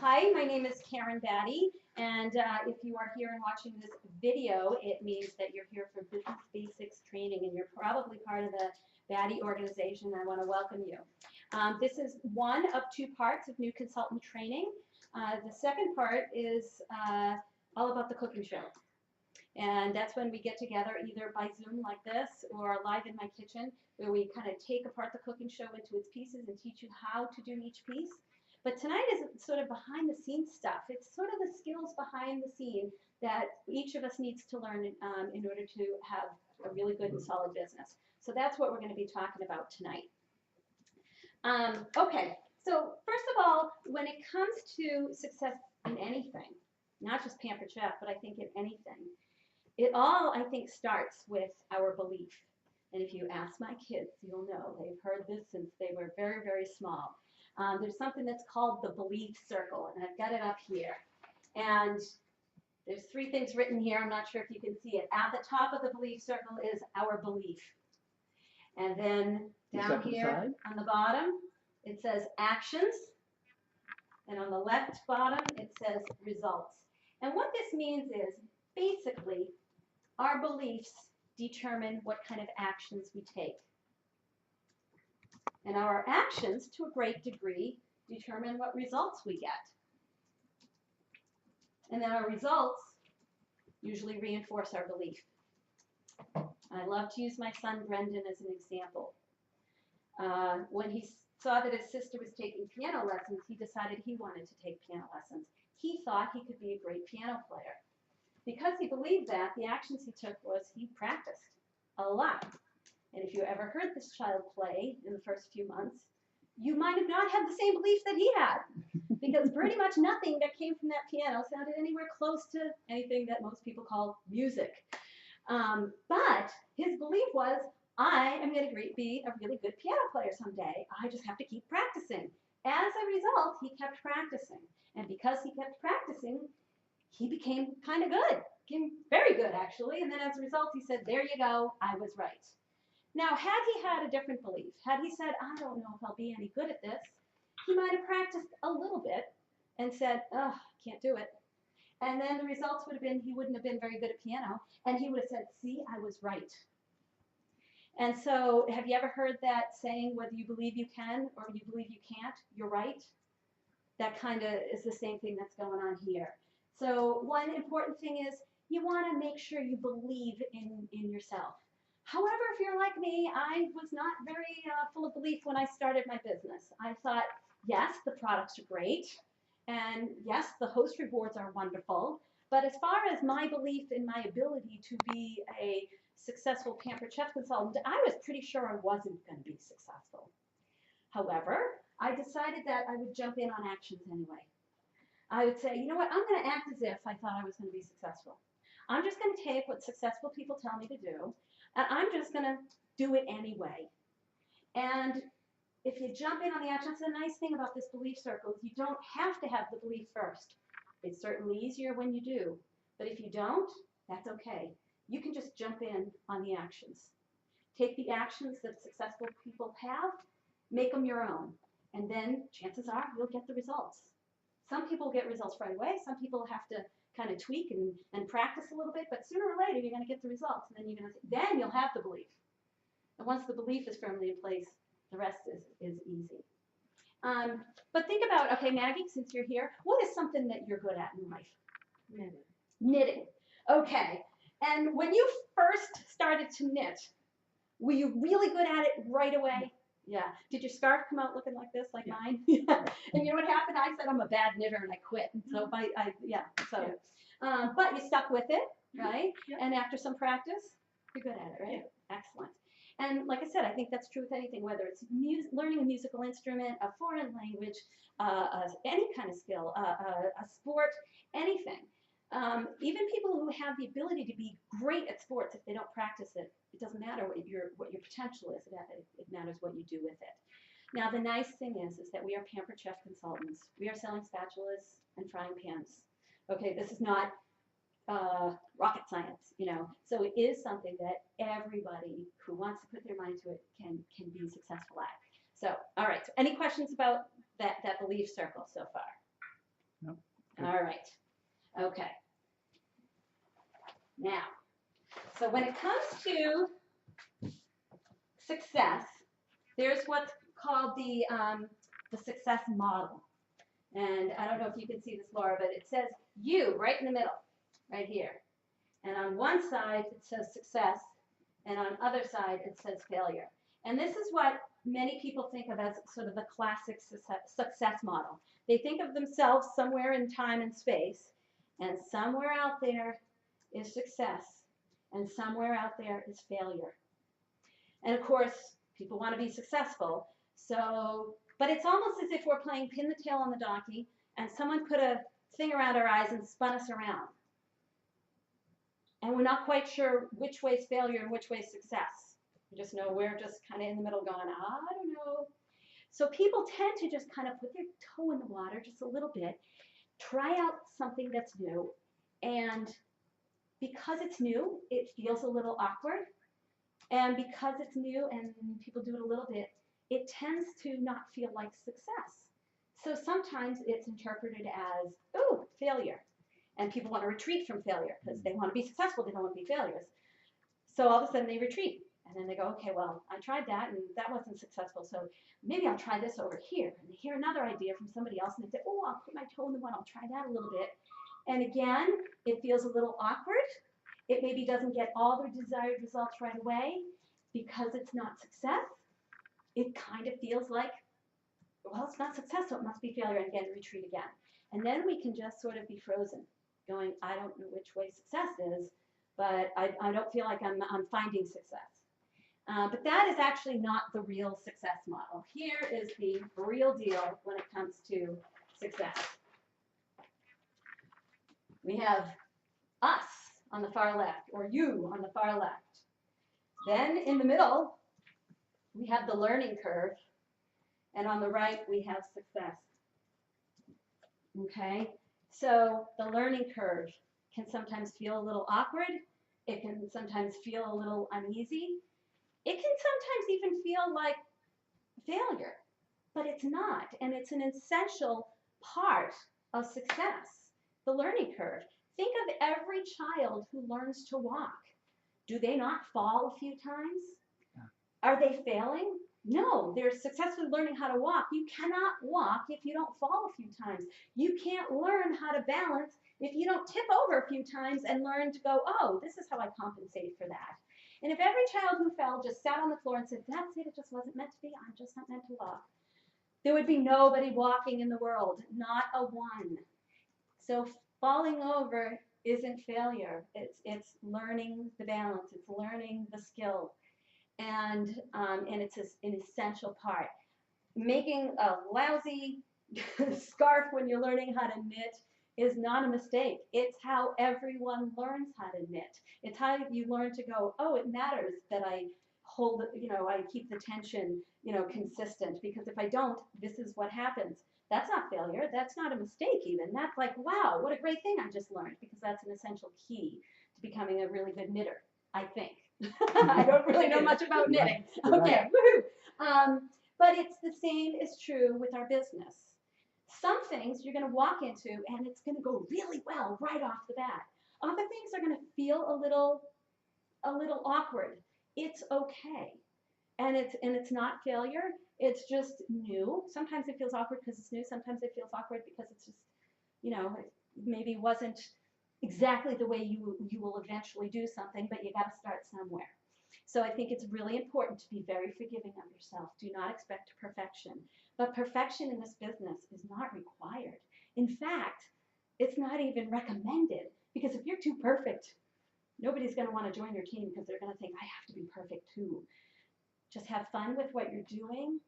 Hi, my name is Karen Batty, and if you are here and watching this video, it means that you're here for Business Basics training, and you're probably part of the Batty organization. I want to welcome you. This is one of two parts of new consultant training. The second part is all about the cooking show. And that's when we get together either by Zoom like this or live in my kitchen, where we kind of take apart the cooking show into its pieces and teach you how to do each piece. But tonight is sort of behind the scenes stuff. It's sort of the skills behind the scene that each of us needs to learn in order to have a really good and solid business. So that's what we're going to be talking about tonight. Okay, so first of all, when it comes to success in anything, not just Pampered Chef, but I think in anything, it all, I think, starts with our belief. And if you ask my kids, you'll know they've heard this since they were very, very small. There's something that's called the belief circle, and I've got it up here. And there's three things written here. I'm not sure if you can see it. At the top of the belief circle is our belief. And then down here on the bottom, it says actions. And on the left bottom, it says results. And what this means is, basically, our beliefs determine what kind of actions we take. And our actions, to a great degree, determine what results we get. And then our results usually reinforce our belief. I love to use my son Brendan as an example. When he saw that his sister was taking piano lessons, he decided he wanted to take piano lessons. He thought he could be a great piano player. Because he believed that, the actions he took was he practiced a lot. And if you ever heard this child play in the first few months, you might have not had the same belief that he had, because pretty much nothing that came from that piano sounded anywhere close to anything that most people call music. But his belief was, I am going to be a really good piano player someday. I just have to keep practicing. As a result, he kept practicing. And because he kept practicing, he became kind of good, became very good, actually. And then as a result, he said, there you go, I was right. Now, had he had a different belief, had he said, I don't know if I'll be any good at this, he might have practiced a little bit and said, oh, can't do it. And then the results would have been he wouldn't have been very good at piano, and he would have said, see, I was right. And so have you ever heard that saying, whether you believe you can or you believe you can't, you're right? That kind of is the same thing that's going on here. So one important thing is you want to make sure you believe in yourself. However, if you're like me, I was not very full of belief when I started my business. I thought, yes, the products are great, and yes, the host rewards are wonderful, but as far as my belief in my ability to be a successful Pampered Chef consultant, I was pretty sure I wasn't going to be successful. However, I decided that I would jump in on actions anyway. I would say, you know what, I'm going to act as if I thought I was going to be successful. I'm just going to take what successful people tell me to do, and I'm just going to do it anyway. And if you jump in on the action, that's the nice thing about this belief circle. You don't have to have the belief first. It's certainly easier when you do. But if you don't, that's okay. You can just jump in on the actions. Take the actions that successful people have, make them your own, and then chances are you'll get the results. Some people get results right away. Some people have to kind of tweak and practice a little bit, but sooner or later you're going to get the results, and then you'll have the belief. And once the belief is firmly in place, the rest is easy. But think about, okay, Maggie, since you're here, what is something that you're good at in life? Knitting. Knitting. Okay. And when you first started to knit, were you really good at it right away? Yeah. Did your scarf come out looking like this, like mine? Yeah. And you know what happened? I said I'm a bad knitter and I quit. And so but you stuck with it, right? Yeah. And after some practice, you're good at it, right? Yeah. Excellent. And like I said, I think that's true with anything, whether it's learning a musical instrument, a foreign language, any kind of skill, a sport, anything. Even people who have the ability to be great at sports, if they don't practice it, it doesn't matter what your potential is. It matters what you do with it. Now, the nice thing is that we are Pampered Chef consultants. We are selling spatulas and frying pans. Okay, this is not rocket science, you know. So it is something that everybody who wants to put their mind to it can be successful at. So, all right. So any questions about that belief circle so far? No. All right. Okay. Now, so when it comes to success, there's what's called the success model. And I don't know if you can see this, Laura, but it says you right in the middle, right here. And on one side, it says success, and on other side, it says failure. And this is what many people think of as sort of the classic success model. They think of themselves somewhere in time and space, and somewhere out there is success, and somewhere out there is failure. And of course, people want to be successful. So, but it's almost as if we're playing pin the tail on the donkey and someone put a thing around our eyes and spun us around. And we're not quite sure which way is failure and which way is success. We just know we're just kind of in the middle going, I don't know. So people tend to just kind of put their toe in the water just a little bit, try out something that's new. And because it's new, it feels a little awkward. And because it's new and people do it a little bit, it tends to not feel like success. So sometimes it's interpreted as, oh, failure. And people want to retreat from failure because they want to be successful, they don't want to be failures. So all of a sudden they retreat. And then they go, okay, well, I tried that and that wasn't successful. So maybe I'll try this over here. And they hear another idea from somebody else and they say, oh, I'll put my toe in the one, I'll try that a little bit. And again, it feels a little awkward. It maybe doesn't get all the desired results right away because it's not success. It kind of feels like, well, it's not success, so it must be failure, and again, retreat again. And then we can just sort of be frozen, going, I don't know which way success is, but I don't feel like I'm finding success. But that is actually not the real success model. Here is the real deal when it comes to success. We have us on the far left, or you on the far left. Then in the middle, we have the learning curve, and on the right, we have success. Okay, so the learning curve can sometimes feel a little awkward. It can sometimes feel a little uneasy. It can sometimes even feel like failure, but it's not, and it's an essential part of success, the learning curve. Think of every child who learns to walk. Do they not fall a few times? Yeah. Are they failing? No, they're successfully learning how to walk. You cannot walk if you don't fall a few times. You can't learn how to balance if you don't tip over a few times and learn to go, oh, this is how I compensate for that. And if every child who fell just sat on the floor and said, that's it, it just wasn't meant to be, I'm just not meant to walk, there would be nobody walking in the world, not a one. So falling over isn't failure. It's learning the balance. It's learning the skill, and it's an essential part. Making a lousy scarf when you're learning how to knit is not a mistake. It's how everyone learns how to knit. It's how you learn to go, oh, it matters that I hold, I keep the tension, consistent, because if I don't, this is what happens. That's not failure. That's not a mistake even. That's like, wow, what a great thing I just learned, because that's an essential key to becoming a really good knitter, I think. I don't really know much about knitting. Okay, woohoo. But it's the same is true with our business. Some things you're going to walk into and it's going to go really well right off the bat. Other things are going to feel a little awkward. It's okay. And it's not failure. It's just new. Sometimes it feels awkward because it's new. Sometimes it feels awkward because it's just, it maybe wasn't exactly the way you will eventually do something, but you got to start somewhere. So I think it's really important to be very forgiving of yourself. Do not expect perfection. But perfection in this business is not required. In fact, it's not even recommended, because if you're too perfect, nobody's going to want to join your team because they're going to think, I have to be perfect too. Just have fun with what you're doing.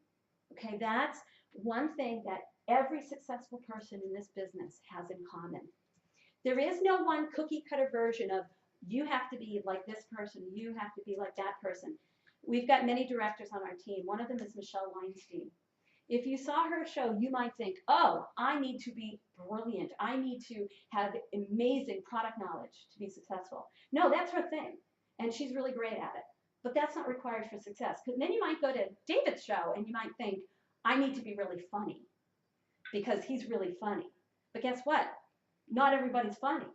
Okay, that's one thing that every successful person in this business has in common. There is no one cookie cutter version of you have to be like this person, you have to be like that person. We've got many directors on our team. One of them is Michelle Weinstein. If you saw her show, you might think, oh, I need to be brilliant. I need to have amazing product knowledge to be successful. No, that's her thing, and she's really great at it. But that's not required for success. Because then you might go to David's show and you might think, I need to be really funny because he's really funny. But guess what? Not everybody's funny.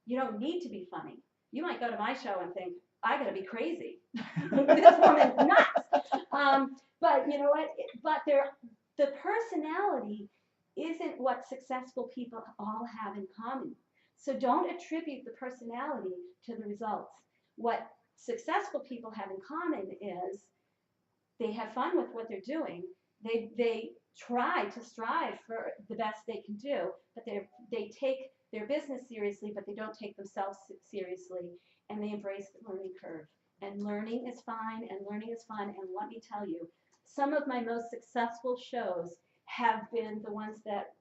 You don't need to be funny. You might go to my show and think, I gotta be crazy. This woman's nuts. But you know what? But the personality isn't what successful people all have in common. So don't attribute the personality to the results. What successful people have in common is they have fun with what they're doing. They try to strive for the best they can do, but they take their business seriously, but they don't take themselves seriously, and they embrace the learning curve. And learning is fine, and learning is fun. And let me tell you, some of my most successful shows have been the ones that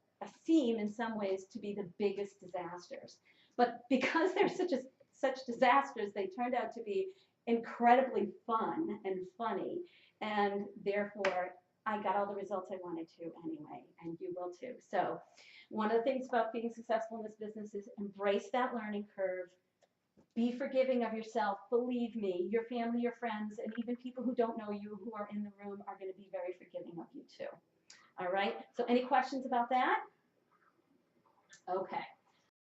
seem in some ways to be the biggest disasters. But because they're such disasters, they turned out to be incredibly fun and funny. And therefore, I got all the results I wanted to anyway, and you will too. So one of the things about being successful in this business is embrace that learning curve. Be forgiving of yourself. Believe me, your family, your friends, and even people who don't know you who are in the room are going to be very forgiving of you too. All right? So any questions about that? Okay.